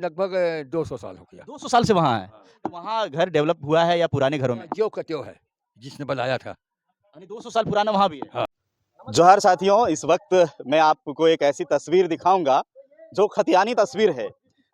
लगभग 200 साल हो गया। 200 साल से वहाँ है। तो वहाँ घर डेवलप हुआ है या पुराने घरों में? ज्यों का त्यों है, जिसने बनाया था। यानी 200 साल पुराना वहाँ भी है? हाँ। जोहार साथियों, इस वक्त मैं आपको एक ऐसी तस्वीर दिखाऊंगा जो खतियानी तस्वीर है।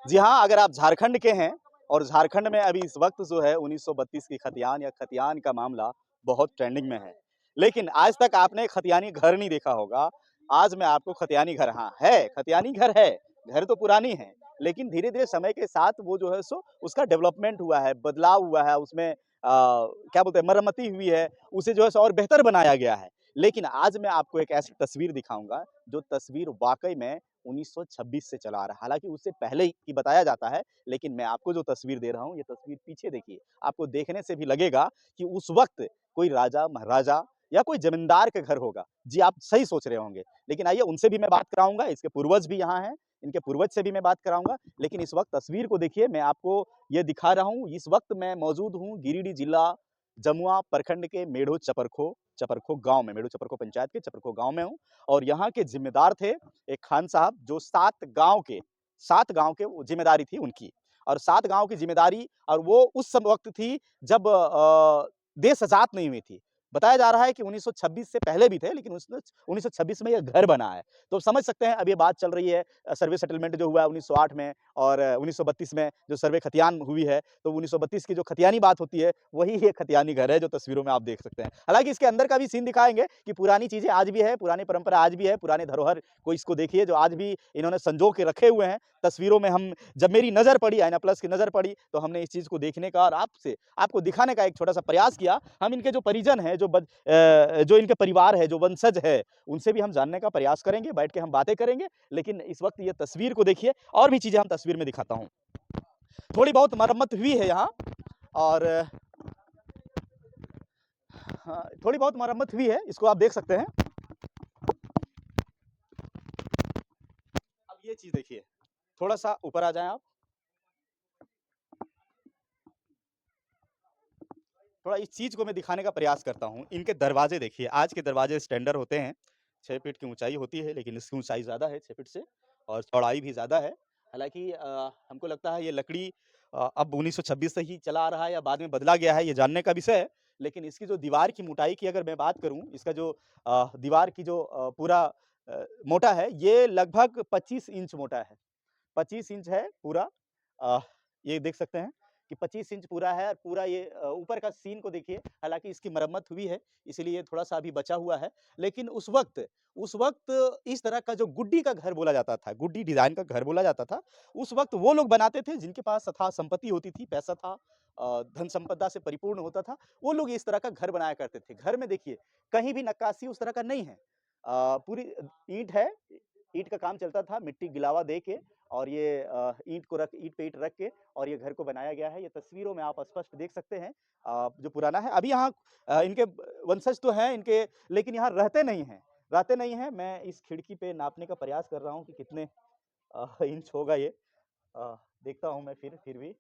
जी हाँ, अगर आप झारखंड के हैं और झारखंड में अभी इस वक्त जो है 1932 की खतियान या खतियान का मामला बहुत ट्रेंडिंग में है। लेकिन आज तक आपने खतियानी घर नहीं देखा होगा। आज मैं आपको खतियानी घर, हाँ है, खतियानी घर है, घर तो पुरानी है, लेकिन धीरे धीरे समय के साथ वो जो है सो उसका डेवलपमेंट हुआ है, बदलाव हुआ है, उसमें क्या बोलते हैं, मरम्मती हुई है, उसे जो है सो और बेहतर बनाया गया है। लेकिन आज मैं आपको एक ऐसी तस्वीर दिखाऊंगा जो तस्वीर वाकई में 1926 से चला आ रहा है। हालांकि उससे पहले ही की बताया जाता है, लेकिन मैं आपको जो तस्वीर दे रहा हूँ, ये तस्वीर पीछे देखिए। आपको देखने से भी लगेगा कि उस वक्त कोई राजा महाराजा या कोई जमींदार के घर होगा। जी, आप सही सोच रहे होंगे। लेकिन आइए उनसे भी मैं बात कराऊंगा, इसके पूर्वज भी यहाँ हैं, इनके पूर्वज से भी मैं बात कराऊंगा। लेकिन इस वक्त तस्वीर को देखिए, मैं आपको ये दिखा रहा हूँ। इस वक्त मैं मौजूद हूँ गिरिडीह जिला जमुआ प्रखंड के मेढ़ो चपरखो चपरखो गांव में, मेढ़ो चपरखो पंचायत के चपरखो गांव में हूँ। और यहाँ के जिम्मेदार थे एक खान साहब, जो 7 गांव के वो जिम्मेदारी थी उनकी। और 7 गांव की जिम्मेदारी, और वो उस सब वक्त थी जब देश आजाद नहीं हुई थी। बताया जा रहा है कि 1926 से पहले भी थे, लेकिन 1926 में यह घर बना है। तो समझ सकते हैं, अब ये बात चल रही है सर्वे सेटलमेंट जो हुआ है 1908 में, और 1932 में जो सर्वे खतियान हुई है, तो 1932 की जो खतियानी बात होती है, वही ये खतियानी घर है जो तस्वीरों में आप देख सकते हैं। हालांकि इसके अंदर का भी सीन दिखाएंगे कि पुरानी चीजें आज भी है, पुरानी परंपरा आज भी है, पुराने धरोहर को इसको देखिए जो आज भी इन्होंने संजो के रखे हुए हैं। तस्वीरों में हम, जब मेरी नजर पड़ी, आईना प्लस की नजर पड़ी, तो हमने इस चीज को देखने का और आपको दिखाने का एक छोटा सा प्रयास किया। हम इनके जो परिजन हैं, जो इनके परिवार है, जो वंशज है, उनसे भी हम जानने का प्रयास करेंगे, बैठ के हम बातें करेंगे। लेकिन इस वक्त ये तस्वीर को देखिए, और भी चीजें हम तस्वीर में दिखाता हूँ। थोड़ी बहुत मरम्मत हुई है यहाँ, और हाँ, थोड़ी बहुत मरम्मत हुई है, इसको आप देख सकते हैं। अब ये चीज देखिए, थोड़ा सा ऊपर आ जाएं आप। थोड़ा इस चीज को मैं दिखाने का प्रयास करता हूँ। इनके दरवाजे देखिए, आज के दरवाजे स्टैंडर्ड होते हैं, 6 फीट की ऊंचाई होती है, लेकिन इसकी ऊंचाई ज्यादा है 6 फीट से, और चौड़ाई भी ज्यादा है। हालांकि हमको लगता है ये लकड़ी अब 1926 से ही चला आ रहा है या बाद में बदला गया है, ये जानने का विषय है। लेकिन इसकी जो दीवार की मोटाई की अगर मैं बात करूं, इसका जो दीवार की जो पूरा मोटा है, ये लगभग 25 इंच मोटा है। 25 इंच है पूरा। अ, ये देख सकते हैं कि 25 इंच पूरा है, और पूरा ये ऊपर का सीन को देखिए। हालाँकि इसकी मरम्मत हुई है, इसीलिए थोड़ा-सा अभी बचा हुआ है। लेकिन उस वक़्त इस तरह का जो गुड्डी का घर बोला जाता था, गुड्डी डिज़ाइन का घर बोला जाता था, उस वक़्त वो लोग बनाते थे जिनके पास अथाह संपत्ति होती थी, पैसा था, धन संपदा से परिपूर्ण होता था, वो लोग इस तरह का घर बनाया करते थे। घर में देखिए, कहीं भी नक्काशी उस तरह का नहीं है। पूरी ईंट है, ईंट का काम चलता था, मिट्टी गिलावा दे के, और ये ईंट पे ईंट रख के, और ये घर को बनाया गया है। ये तस्वीरों में आप स्पष्ट देख सकते हैं जो पुराना है। अभी यहाँ इनके वंशज तो हैं इनके, लेकिन यहाँ रहते नहीं हैं। मैं इस खिड़की पे नापने का प्रयास कर रहा हूँ कि कितने इंच होगा ये। देखता हूँ मैं फिर भी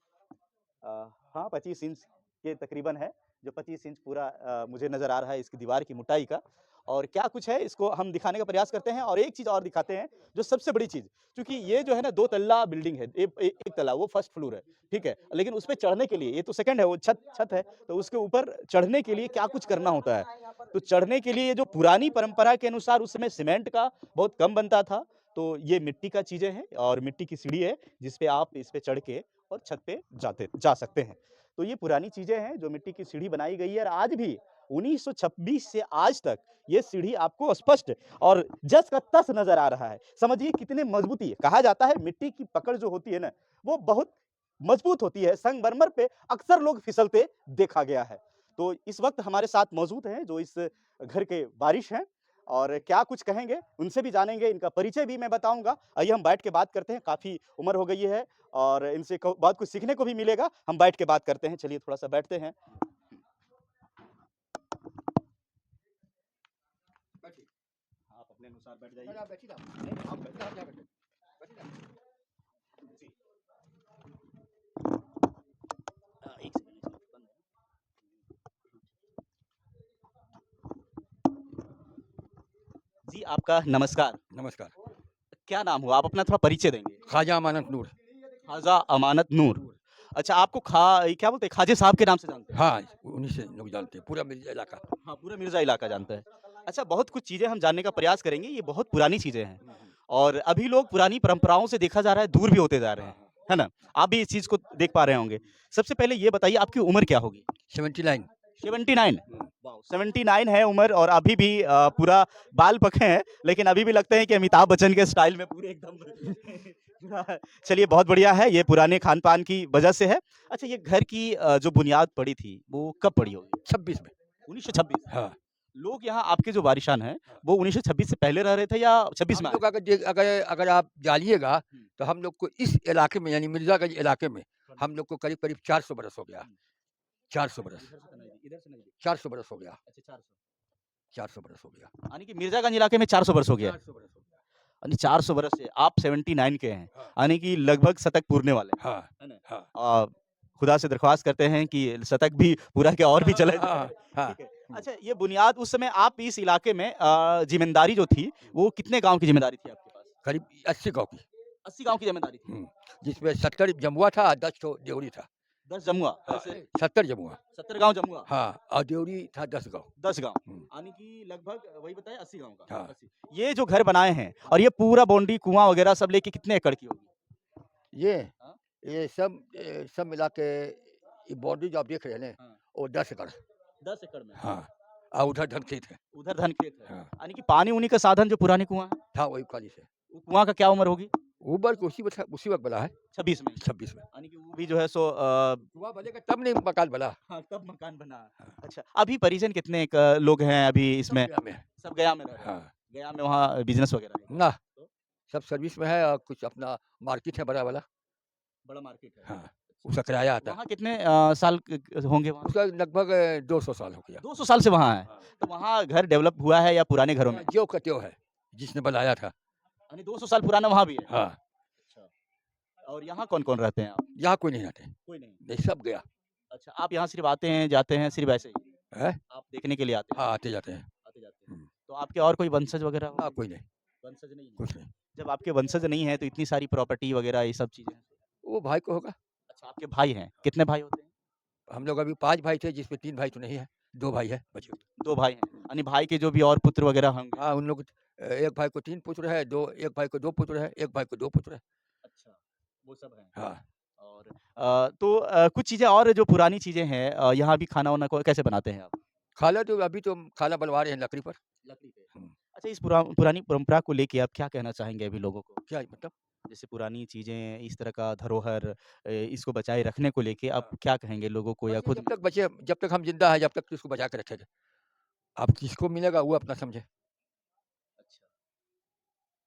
हाँ, 25 इंच के तकरीबन है, जो 25 इंच पूरा मुझे नज़र आ रहा है इसकी दीवार की मोटाई का। और क्या कुछ है, इसको हम दिखाने का प्रयास करते हैं। और एक चीज़ और दिखाते हैं, जो सबसे बड़ी चीज़, क्योंकि ये जो है ना 2 तल्ला बिल्डिंग है, एक तल्ला वो फर्स्ट फ्लोर है, ठीक है? लेकिन उस पे चढ़ने के लिए, ये तो सेकंड है, वो छत छत है, तो उसके ऊपर चढ़ने के लिए क्या कुछ करना होता है। तो चढ़ने के लिए जो पुरानी परंपरा के अनुसार उस समय सीमेंट का बहुत कम बनता था, तो ये मिट्टी का चीज़ें हैं, और मिट्टी की सीढ़ी है, जिस पे आप इस पे चढ़ के और छत पे जा सकते हैं। तो ये पुरानी चीज़ें हैं जो मिट्टी की सीढ़ी बनाई गई है, और आज भी 1926 से आज तक ये सीढ़ी आपको स्पष्ट और जस का तस नज़र आ रहा है। समझिए कितनी मजबूती है। कहा जाता है मिट्टी की पकड़ जो होती है ना, वो बहुत मजबूत होती है। संगमरमर पे अक्सर लोग फिसलते देखा गया है। तो इस वक्त हमारे साथ मौजूद हैं जो इस घर के वारिश हैं, और क्या कुछ कहेंगे उनसे भी जानेंगे, इनका परिचय भी मैं बताऊंगा। आइए हम बैठ के बात करते हैं, काफ़ी उम्र हो गई है, और इनसे बहुत कुछ सीखने को भी मिलेगा। हम बैठ के बात करते हैं, चलिए थोड़ा सा बैठते हैं। बैठिए, आप अपने अनुसार बैठ जाइए। आप बैठिए, नहीं आप बैठिए, आप क्या बैठे, बैठिए ना। जी, एक सेकंड इसमें बंद है। जी, आपका नमस्कार। नमस्कार। क्या नाम हुआ? आप अपना थोड़ा परिचय देंगे? ख्वाजा अमानत नूर। ख्वाजा अमानत नूर। अच्छा, आपको क्या बोलते हैं, ख्वाजे साहब के नाम से जानते हैं? हाँ, उन्हीं से लोग जानते हैं, पूरा मिर्ज़ा इलाका। हाँ, पूरा मिर्ज़ा इलाका जानता है। अच्छा, बहुत कुछ चीज़ें हम जानने का प्रयास करेंगे, ये बहुत पुरानी चीज़ें हैं और अभी लोग पुरानी परंपराओं से देखा जा रहा है दूर भी होते जा रहे हैं, है ना? आप भी इस चीज़ को देख पा रहे होंगे। सबसे पहले ये बताइए आपकी उम्र क्या होगी? 79। 79 वाओ! 79 है उम्र और अभी भी पूरा बाल पके हैं, लेकिन अभी भी लगते हैं कि अमिताभ बच्चन के स्टाइल में पूरे एकदम पूरा चलिए बहुत बढ़िया है, ये पुराने खान-पान की वजह से है। अच्छा, ये घर की जो बुनियाद पड़ी थी, वो कब पड़ी होगी? 26 में। 1926 हाँ। लोग यहाँ आपके जो वारिशान हैं, वो 1926 से पहले रह रहे थे या 26 हम में आए? लोग अगर आप जानिएगा, हुँ। तो हम लोग को इस इलाके में यानी मिर्ज़ागंज इलाके में हम लोग को करीब-करीब 400 बरस हो गया। 400 बरस। इधर से नज़दीक 400 बरस हो गया। अच्छा 400 400 बरस हो गया। यानी कि मिर्ज़ागंज इलाके में 400 वर्ष हो गया है। 400 बरस हो गया। यानी 400 वर्ष से आप 79 के हैं, हाँ, यानी कि लगभग शतक पूरने वाले हैं, हाँ, है ना? हाँ। खुदा से दरख्वास्त करते हैं कि शतक भी पूरा के और भी चला हाँ, जाए। हाँ, हाँ। ठीक है। अच्छा, ये बुनियाद उस समय आप इस इलाके में ज़िम्मेदारी जो थी, वो कितने गाँव की ज़िम्मेदारी थी आपके पास? करीब 80 गाँव की। 80 गाँव की ज़िम्मेदारी थी। जिसमें 70 जमुआ था, 10 ठो देवरी था। 10 जमुआ, हाँ, ऐसे 70 जमुआ। 70 गाँव जमुआ, हाँ, और देवरी था 10 गाँव। 10 गाँव, हुँ, यानी कि लगभग वही बताया 80 गाँव का, हाँ। 80 ये जो घर बनाए हैं और ये पूरा बाउंड्री, कुआँ वगैरह सब लेके कितने एकड़ की होगी? ये हाँ? ये सब मिला के ये बाउंड्री जो आप देख रहे हैं ना, हाँ। वो 10 एकड़। 10 एकड़ में? हाँ, और उधर धनखेत है। उधर धनखेत है, हाँ, यानी कि पानी-उनी का साधन जो पुराने कुआँ है, था वही खाली से। वो कुआँ का क्या उम्र होगी? ऊबर को उसी वक़्त बना है, 26 में, 26 में। यानी कि वो भी जो है सो कुआँ बनेगा तब नहीं मकान बना। हाँ, तब मकान बना। हाँ, अच्छा, अभी परिजन कितने लोग हैं अभी सब इसमें? गया में है। सब गया में रह रहे हैं। हाँ, गया में वहाँ बिज़नेस वगैरह है? ना, तो सब सर्विस में है और कुछ अपना मार्केट है बड़ा वाला। बड़ा मार्केट है। हाँ, उसका किराया आता है। वहाँ कितने साल होंगे वहाँ? उसका लगभग 200 साल हो गया। 200 साल से वहाँ हैं। हाँ, तो वहाँ घर डेवलप हुआ है या पुराने घरों में? ज्यों का त्यों है, जिसने बनाया था। यानी 200 साल पुराना वहाँ भी है? हाँ, अच्छा, और यहाँ कौन-कौन रहते हैं आप? यहाँ कोई नहीं रहते। कोई नहीं। नहीं, सब गया। अच्छा, आप यहाँ सिर्फ़ आते हैं, जाते हैं, सिर्फ़ ऐसे ही? हैं? आप देखने के लिए आते हैं? हाँ, आते-जाते हैं। आते-जाते हैं। हुँ, तो आपके और कोई वंशज वगैरह ना होंगे? कोई नहीं, वंशज नहीं है? कुछ नहीं। जब आपके वंशज नहीं है तो इतनी सारी प्रॉपर्टी वगैरह ये सब चीज़ें हैं? वो भाई को होगा। अच्छा, आपके भाई हैं, कितने भाई होते हैं? हम लोग अभी 5 भाई थे जिसमें 3 भाई तो नहीं है, 2 भाई है बचे हुए। 2 भाई हैं, यानी भाई के जो भी और पुत्र वगैरह होंगे? हाँ, उन लोग एक भाई को 3 पुत्र है, 2 एक भाई को 2 पुत्र है, एक भाई को 2 पुत्र है। अच्छा, वो सब हैं। हाँ, और तो कुछ चीज़ें और जो पुरानी चीज़ें हैं यहाँ भी खाना-वाना को कैसे बनाते हैं आप? अभी तो खाना बनवा रहे हैं लकड़ी पर। लकड़ी पे। हुँ, अच्छा, इस पुरानी परंपरा को लेके आप क्या कहना चाहेंगे अभी लोगों को? क्या मतलब? जैसे पुरानी चीज़ें, इस तरह का धरोहर इसको बचाए रखने को लेके आप क्या कहेंगे लोगों को या बस ये खुद? जब तक हम ज़िंदा हैं, जब तक तो इसको बचा के रखेंगे। अब किसको मिलेगा वो अपना समझे। अच्छा,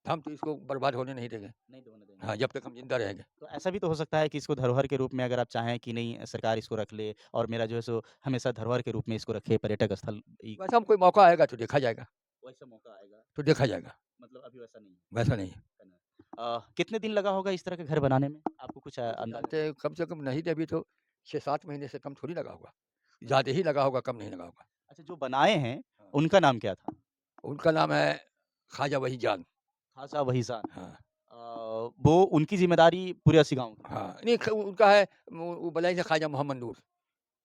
हम तो इसको बर्बाद होने नहीं देंगे। नहीं होने देंगे। हाँ, जब तक हम ज़िंदा रहेंगे। तो ऐसा भी तो हो सकता है कि इसको धरोहर के रूप में अगर आप चाहें कि नहीं सरकार इसको रख ले और मेरा जो है सो हमेशा धरोहर के रूप में इसको रखे, पर्यटक स्थल वैसा हम कोई मौका आएगा तो देखा जाएगा, वैसा मौका आएगा, तो देखा जाएगा। मतलब अभी वैसा नहीं है। वैसा नहीं है। है ना? कितने दिन लगा होगा इस तरह के घर बनाने में? आपको कुछ वो तो अंदाज़ा? जानते हैं कम से कम नहीं तो अभी तो 6-7 महीने से कम थोड़ी लगा होगा। ज़्यादा ही लगा होगा, कम नहीं लगा होगा। अच्छा, जो बनाए हैं, हाँ। उनका नाम क्या था? उनका नाम है ख्वाजा वही जान। खासा वहीसान। हाँ, वो उनकी ज़िम्मेदारी पूरे 80 गाँव की? हाँ। नहीं उनका है वो बलाई से ख्वाजा मोहम्मद नूर।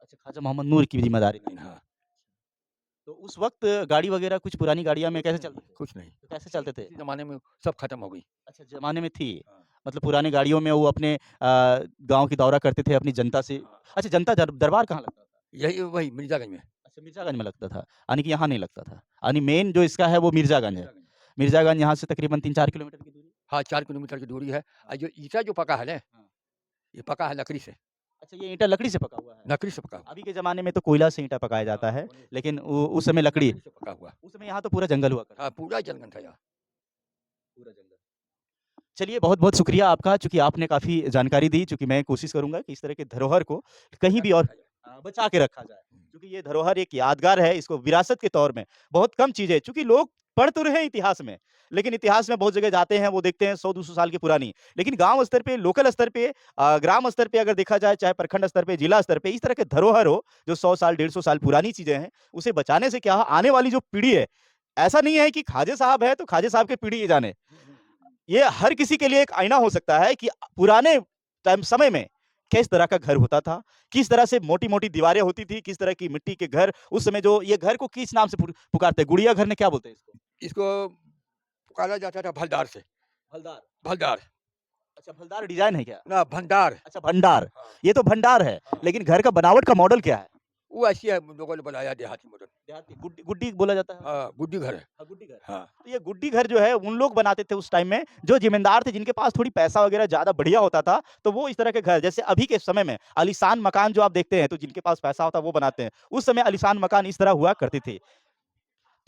अच्छा, ख़ाजा मोहम्मद नूर की ज़िम्मेदारी थी। हाँ, तो उस वक़्त गाड़ी वग़ैरह कुछ पुरानी गाड़ियाँ में कैसे चलते थे? कुछ नहीं। तो कैसे चलते थे? इसी ज़माने में सब खत्म हो गई। अच्छा, ज़माने में थी। हाँ, मतलब पुरानी गाड़ियों में वो अपने गाँव की दौरा करते थे अपनी जनता से। हाँ। अच्छा, जनता दरबार कहाँ लगता था? यही वही मिर्ज़ागंज में। अच्छा, मिर्ज़ागंज में लगता था, यानी कि यहाँ नहीं लगता था। यानी मेन जो इसका है वो मिर्ज़ागंज है। मिर्ज़ागंज। मिर्ज़ागंज यहाँ से तकरीबन 3-4 किलोमीटर की दूरी? हाँ, 4 किलोमीटर की दूरी है। और जो ईंटा जो पका है ना, हाँ। ये पका है लकड़ी से। अच्छा, ये ईंटा लकड़ी से पका हुआ है? लकड़ी से पका हुआ। अभी के ज़माने में तो कोयला से ईंटा पकाया जाता है, हाँ, लेकिन उस समय लकड़ी से पका हुआ। उस समय यहाँ तो पूरा जंगल हुआ करता हाँ, था। पूरा जंगल था यहाँ। पूरा जंगल। चलिए बहुत-बहुत शुक्रिया आपका चूँकि आपने काफ़ी जानकारी दी, चूँकि मैं कोशिश करूँगा कि इस तरह के धरोहर को कहीं भी और बचा के रखा जाए। क्योंकि ये धरोहर एक यादगार है, इसको विरासत के तौर में बहुत कम चीज़ें चूँकि लोग पढ़ तो रहे हैं इतिहास में, लेकिन इतिहास में बहुत जगह जाते हैं, वो देखते हैं 100-200 साल की पुरानी। लेकिन गाँव स्तर पे, लोकल स्तर पे ग्राम स्तर पे अगर देखा जाए, चाहे प्रखंड स्तर पे, जिला स्तर पे, इस तरह के धरोहर हो, जो 100 साल, 150 साल पुरानी चीज़ें हैं, उसे बचाने से क्या आने वाली जो पीढ़ी है, ऐसा नहीं है कि खाजे साहब है, तो खाजे साहब की पीढ़ी ये जाने। ये हर किसी के लिए एक आईना हो सकता है कि पुराने समय में किस तरह का घर होता था, किस तरह से मोटी-मोटी दीवारें होती थी, किस तरह की मिट्टी के घर उस समय जो ये घर को किस नाम से पुकारते हैं? गुड़िया घर ने क्या बोलते हैं इसको? इसको पुकारा जाता था भलदार से, भलदार। भलदार, अच्छा भलदार डिज़ाइन है क्या? ना भंडार। अच्छा भंडार, हाँ, ये तो भंडार है, हाँ। लेकिन घर का बनावट का मॉडल क्या है? वो ऐसी है लोगों ने बनाया देहाती मॉडल। देहाती गुड्डी गुड्डी बोला जाता है? हाँ, गुड्डी घर है। हाँ, गुड्डी घर। हाँ, तो ये गुड्डी घर जो है उन लोग बनाते थे उस टाइम में जो ज़िमींदार थे जिनके पास थोड़ी पैसा वगैरह ज़्यादा बढ़िया होता था, तो वो इस तरह के घर जैसे अभी के समय में आलीशान मकान जो आप देखते हैं तो जिनके पास पैसा होता है वो बनाते हैं। उस समय आलीशान मकान इस तरह हुआ करते थे।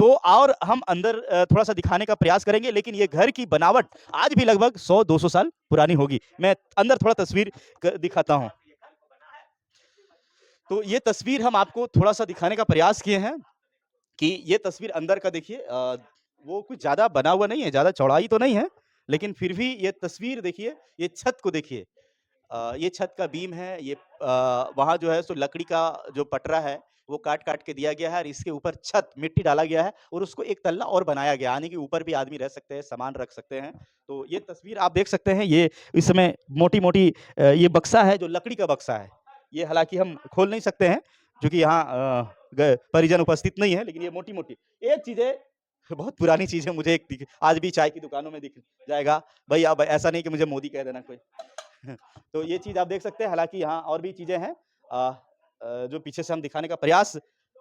तो और हम अंदर थोड़ा-सा दिखाने का प्रयास करेंगे लेकिन ये घर की बनावट आज भी लगभग 100-200 साल पुरानी होगी। मैं अंदर थोड़ा तस्वीर दिखाता हूँ। तो ये तस्वीर हम आपको थोड़ा-सा दिखाने का प्रयास किए हैं कि ये तस्वीर अंदर का देखिए वो कुछ ज़्यादा बना हुआ नहीं है, ज़्यादा चौड़ाई तो नहीं है, लेकिन फिर भी ये तस्वीर देखिए, ये छत को देखिए। ये छत का बीम है, ये वहाँ जो है सो लकड़ी का जो पटरा है, वो काट-काट के दिया गया है और इसके ऊपर छत, मिट्टी डाला गया है और उसको एक तल्ला और बनाया गया है, यानी कि ऊपर भी आदमी रह सकते हैं, सामान रख सकते हैं। तो ये तस्वीर आप देख सकते हैं, ये इस समय मोटी-मोटी ये बक्सा है, जो लकड़ी का बक्सा है। ये हालाँकि हम खोल नहीं सकते हैं, क्योंकि यहाँ परिजन उपस्थित नहीं है, लेकिन ये मोटी-मोटी एक चीज़ है, बहुत पुरानी चीज़ है, मुझे एक दिख आज भी चाय की दुकानों में दिख जाएगा। भई अब ऐसा नहीं कि मुझे मोदी कह देना कोई। तो ये चीज़ आप देख सकते हैं, हालाँकि यहाँ और भी चीज़ें हैं जो पीछे से हम दिखाने का प्रयास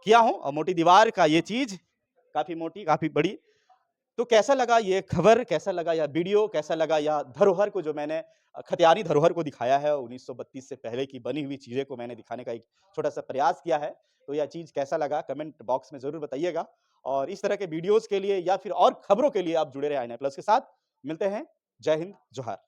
किया हूँ और मोटी दीवार का ये चीज़ काफ़ी मोटी, काफ़ी बड़ी। तो कैसा लगा ये खबर, कैसा लगा या वीडियो, कैसा लगा या धरोहर को जो मैंने खतियानी धरोहर को दिखाया है, 1932 से पहले की बनी हुई चीज़ें को मैंने दिखाने का एक छोटा-सा प्रयास किया है। तो यह चीज़ कैसा लगा कमेंट बॉक्स में ज़रूर बताइएगा और इस तरह के वीडियोज़ के लिए या फिर और खबरों के लिए आप जुड़े रहे आईएनए प्लस के साथ। मिलते हैं। जय हिंद, जोहार।